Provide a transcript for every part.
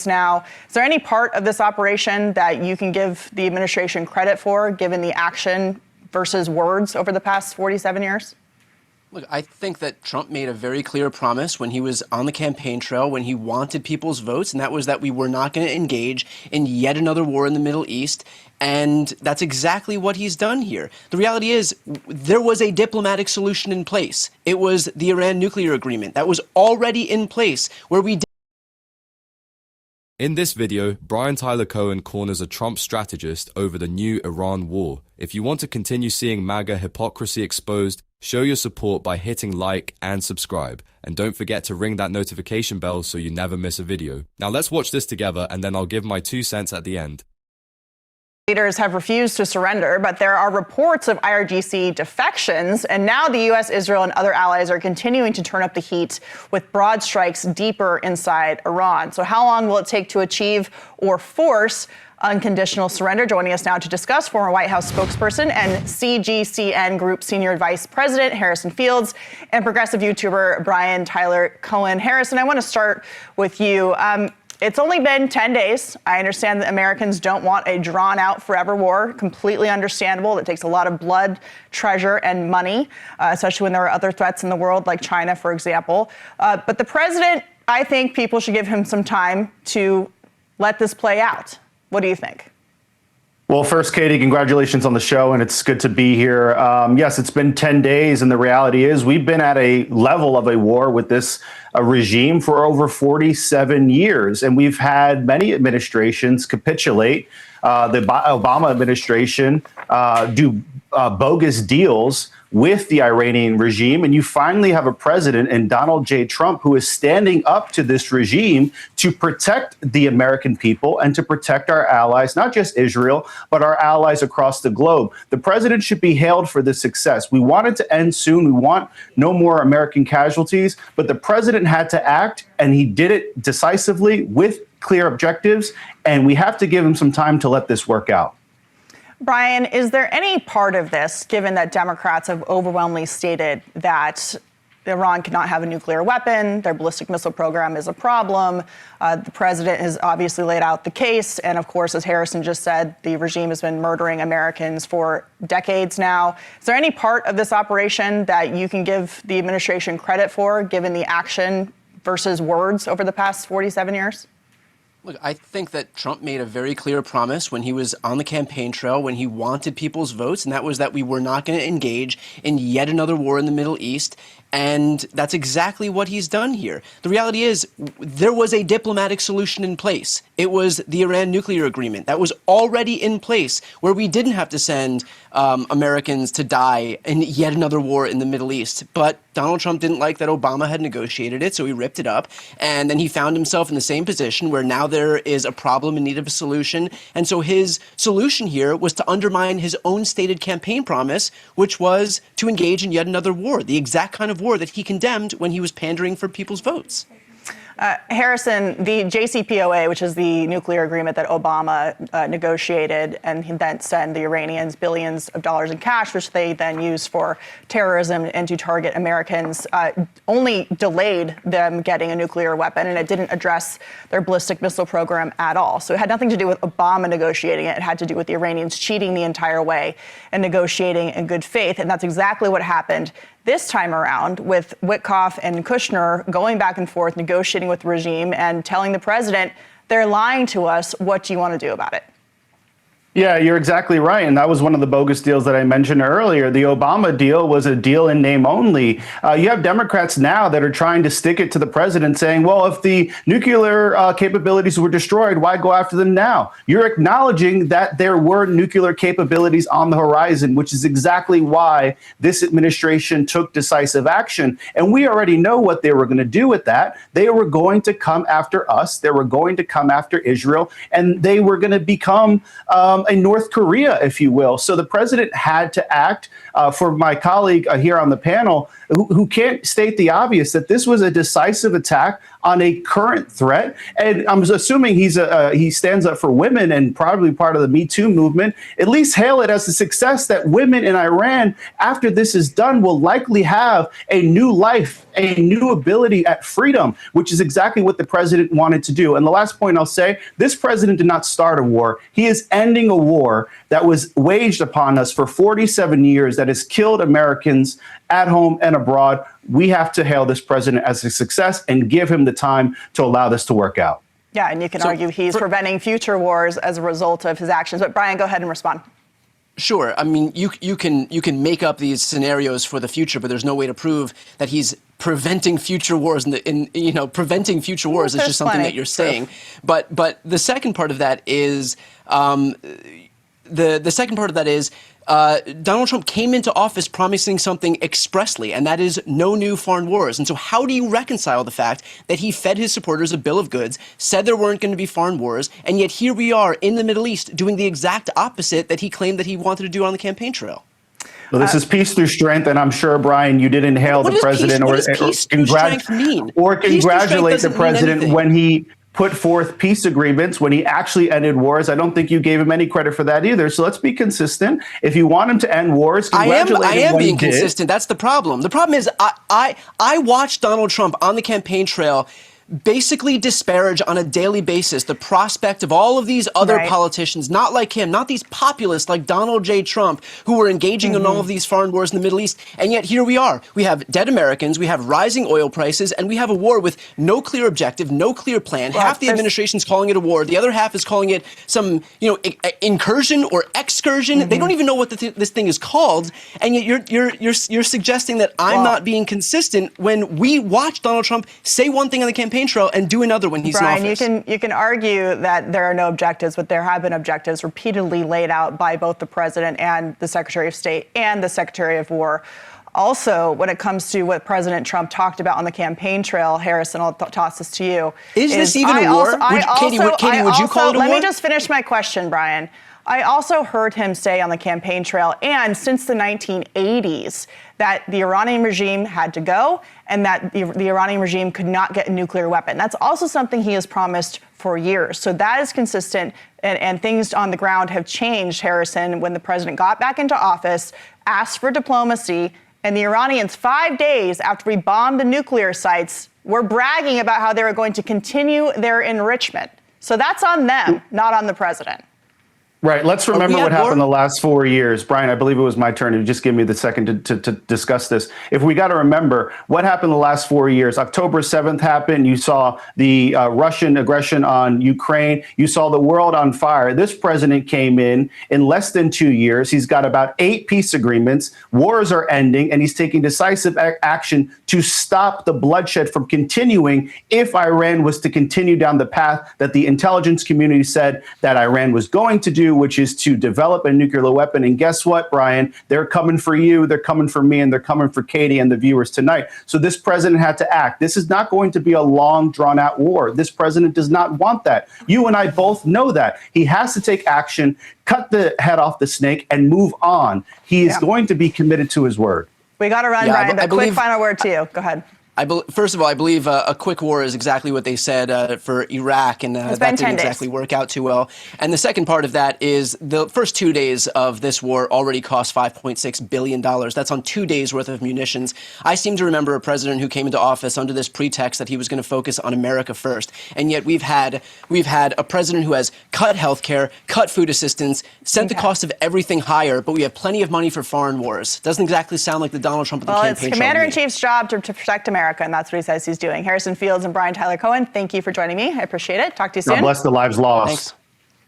Now, is there any part of this operation that you can give the administration credit for, given the action versus words over the past 47 years? Look, I think that Trump made a very clear promise when he was on the campaign trail, when he wanted people's votes, and that was that we were not going to engage in yet another war in the Middle East. And that's exactly what he's done here. The reality is there was a diplomatic solution in place. It was the Iran nuclear agreement that was already in place where we In this video, Tyler Cohen corners a Trump strategist over the new Iran war. If you want to continue seeing MAGA hypocrisy exposed, show your support by hitting like and subscribe. And don't forget to ring that notification bell so you never miss a video. Now let's watch this together and then I'll give my 2 cents at the end. Leaders have refused to surrender, but there are reports of IRGC defections, and now the U.S., Israel, and other allies are continuing to turn up the heat with broad strikes deeper inside Iran. So how long will it take to achieve or force unconditional surrender? Joining us now to discuss, former White House spokesperson and CGCN Group Senior Vice President Harrison Fields and progressive YouTuber Tyler Cohen. Harrison, I want to start with you. It's only been 10 days. I understand that Americans don't want a drawn-out forever war. Completely understandable. It takes a lot of blood, treasure, and money, especially when there are other threats in the world, like China, for example. But the president, I think people should give him some time to let this play out. What do you think? Well, first, Katie, congratulations on the show, and it's good to be here. Yes, it's been 10 days, and the reality is we've been at a level of a war with this regime for over 47 years, and we've had many administrations capitulate. The Obama administration do bogus deals with the Iranian regime, and you finally have a president in Donald J. Trump who is standing up to this regime to protect the American people and to protect our allies, not just Israel, but our allies across the globe. The president should be hailed for this success. We want it to end soon. We want no more American casualties, but the president had to act, and he did it decisively with clear objectives, and we have to give him some time to let this work out. Brian, is there any part of this, given that Democrats have overwhelmingly stated that Iran cannot have a nuclear weapon, their ballistic missile program is a problem, the president has obviously laid out the case, and of course, as Harrison just said, the regime has been murdering Americans for decades now. Is there any part of this operation that you can give the administration credit for, given the action versus words over the past 47 years? Look, I think that Trump made a very clear promise when he was on the campaign trail, when he wanted people's votes, and that was that we were not going to engage in yet another war in the Middle East. And that's exactly what he's done here. The reality is there was a diplomatic solution in place. It was the Iran nuclear agreement that was already in place where we didn't have to send Americans to die in yet another war in the Middle East. But Donald Trump didn't like that Obama had negotiated it, so he ripped it up. And then he found himself in the same position where now there is a problem in need of a solution. And so his solution here was to undermine his own stated campaign promise, which was to engage in yet another war, the exact kind of war that he condemned when he was pandering for people's votes. Harrison, the JCPOA, which is the nuclear agreement that Obama negotiated, and he then sent the Iranians billions of dollars in cash, which they then used for terrorism and to target Americans, only delayed them getting a nuclear weapon, and it didn't address their ballistic missile program at all. So it had nothing to do with Obama negotiating it. It had to do with the Iranians cheating the entire way and negotiating in good faith, and that's exactly what happened this time around, with Witkoff and Kushner going back and forth, negotiating with the regime and telling the president, they're lying to us. What do you want to do about it? Yeah, you're exactly right. And that was one of the bogus deals that I mentioned earlier. The Obama deal was a deal in name only. You have Democrats now that are trying to stick it to the president, saying, well, if the nuclear capabilities were destroyed, why go after them now? You're acknowledging that there were nuclear capabilities on the horizon, which is exactly why this administration took decisive action. And we already know what they were going to do with that. They were going to come after us. They were going to come after Israel, and they were going to become a North Korea, if you will. So the president had to act. For my colleague here on the panel, who can't state the obvious, that this was a decisive attack on a current threat. And I'm assuming he stands up for women and probably part of the Me Too movement. At least hail it as a success that women in Iran, after this is done, will likely have a new life, a new ability at freedom, which is exactly what the president wanted to do. And the last point I'll say, this president did not start a war. He is ending a war that was waged upon us for 47 years that has killed Americans at home and abroad. We have to hail this president as a success and give him the time to allow this to work out. Yeah, and you can argue he's preventing future wars as a result of his actions. But Brian, go ahead and respond. Sure. I mean, you can make up these scenarios for the future, but there's no way to prove that he's preventing future wars. Preventing future wars is just something that you're saying. But the second part of that is Donald Trump came into office promising something expressly, and that is no new foreign wars. And so how do you reconcile the fact that he fed his supporters a bill of goods, said there weren't going to be foreign wars, and yet here we are in the Middle East doing the exact opposite that he claimed that he wanted to do on the campaign trail? Well, this is peace through strength, and I'm sure, Brian, you didn't hail the president or congratulate the president when he put forth peace agreements, when he actually ended wars. I don't think you gave him any credit for that either. So let's be consistent. If you want him to end wars, congratulate him. I am being consistent. That's the problem. The problem is I watched Donald Trump on the campaign trail basically disparage on a daily basis the prospect of all of these other politicians, not like him, not these populists like Donald J. Trump, who were engaging in all of these foreign wars in the Middle East. And yet here we are. We have dead Americans, we have rising oil prices, and we have a war with no clear objective, no clear plan. Half the administration's calling it a war. The other half is calling it some, incursion or excursion. They don't even know what this thing is called. And yet you're suggesting that I'm not being consistent when we watch Donald Trump say one thing on the campaign trail and do another when he's in office. Brian, you can argue that there are no objectives, but there have been objectives repeatedly laid out by both the president and the Secretary of State and the Secretary of War. Also, when it comes to what President Trump talked about on the campaign trail, Harrison, I'll toss this to you. Is this even a war? Katie, would you call it a war? Let me just finish my question, Brian. I also heard him say on the campaign trail, and since the 1980s, that the Iranian regime had to go and that the Iranian regime could not get a nuclear weapon. That's also something he has promised for years. So that is consistent, and things on the ground have changed, Harrison, when the president got back into office, asked for diplomacy, and the Iranians, 5 days after we bombed the nuclear sites, were bragging about how they were going to continue their enrichment. So that's on them, not on the president. Right. Let's remember what happened the last 4 years. Brian, I believe it was my turn. Just give me the second to discuss this. If we got to remember what happened the last 4 years, October 7th happened. You saw the Russian aggression on Ukraine. You saw the world on fire. This president came in less than 2 years. He's got about 8 peace agreements. Wars are ending, and he's taking decisive action to stop the bloodshed from continuing if Iran was to continue down the path that the intelligence community said that Iran was going to do, which is to develop a nuclear weapon. And guess what, Brian? They're coming for you, they're coming for me, and they're coming for Katie and the viewers tonight. So this president had to act. This is not going to be a long, drawn-out war. This president does not want that. You and I both know that. He has to take action, cut the head off the snake, and move on. He is going to be committed to his word. We got to run, Brian, but quick final word to you. Go ahead. First of all, I believe a quick war is exactly what they said for Iraq, and that didn't exactly work out too well. And the second part of that is the first 2 days of this war already cost $5.6 billion. That's on 2 days worth of munitions. I seem to remember a president who came into office under this pretext that he was going to focus on America first. And yet we've had a president who has cut healthcare, cut food assistance, sent the cost of everything higher, but we have plenty of money for foreign wars. Doesn't exactly sound like the Donald Trump of the campaign trail. It's Commander-in-Chief's job to protect America, and that's what he says he's doing. Harrison Fields and Brian Tyler Cohen, thank you for joining me. I appreciate it. Talk to you soon. God bless the lives lost. Thanks.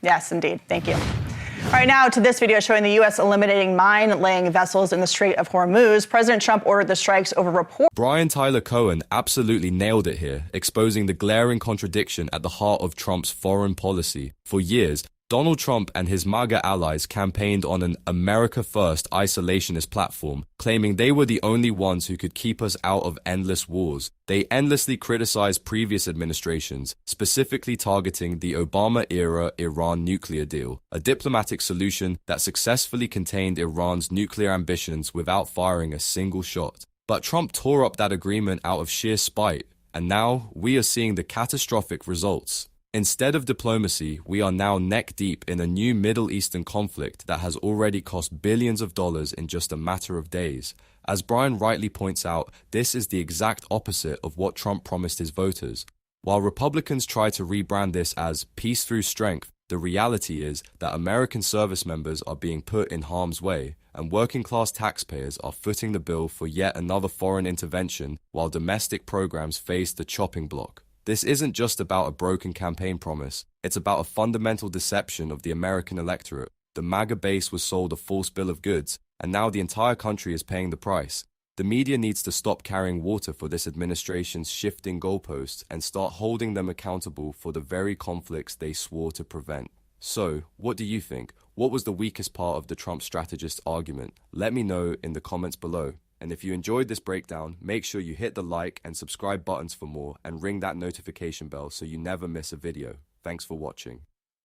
Yes, indeed. Thank you. All right, now to this video showing the U.S. eliminating mine-laying vessels in the Strait of Hormuz. President Trump ordered the strikes over reports. Brian Tyler Cohen absolutely nailed it here, exposing the glaring contradiction at the heart of Trump's foreign policy. For years, Donald Trump and his MAGA allies campaigned on an America First isolationist platform, claiming they were the only ones who could keep us out of endless wars. They endlessly criticized previous administrations, specifically targeting the Obama-era Iran nuclear deal, a diplomatic solution that successfully contained Iran's nuclear ambitions without firing a single shot. But Trump tore up that agreement out of sheer spite. And now we are seeing the catastrophic results. Instead of diplomacy, we are now neck deep in a new Middle Eastern conflict that has already cost billions of dollars in just a matter of days. As Brian rightly points out, this is the exact opposite of what Trump promised his voters. While Republicans try to rebrand this as peace through strength, the reality is that American service members are being put in harm's way, and working-class taxpayers are footing the bill for yet another foreign intervention while domestic programs face the chopping block. This isn't just about a broken campaign promise, it's about a fundamental deception of the American electorate. The MAGA base was sold a false bill of goods, and now the entire country is paying the price. The media needs to stop carrying water for this administration's shifting goalposts and start holding them accountable for the very conflicts they swore to prevent. So, what do you think? What was the weakest part of the Trump strategist argument? Let me know in the comments below. And if you enjoyed this breakdown, make sure you hit the like and subscribe buttons for more and ring that notification bell so you never miss a video. Thanks for watching.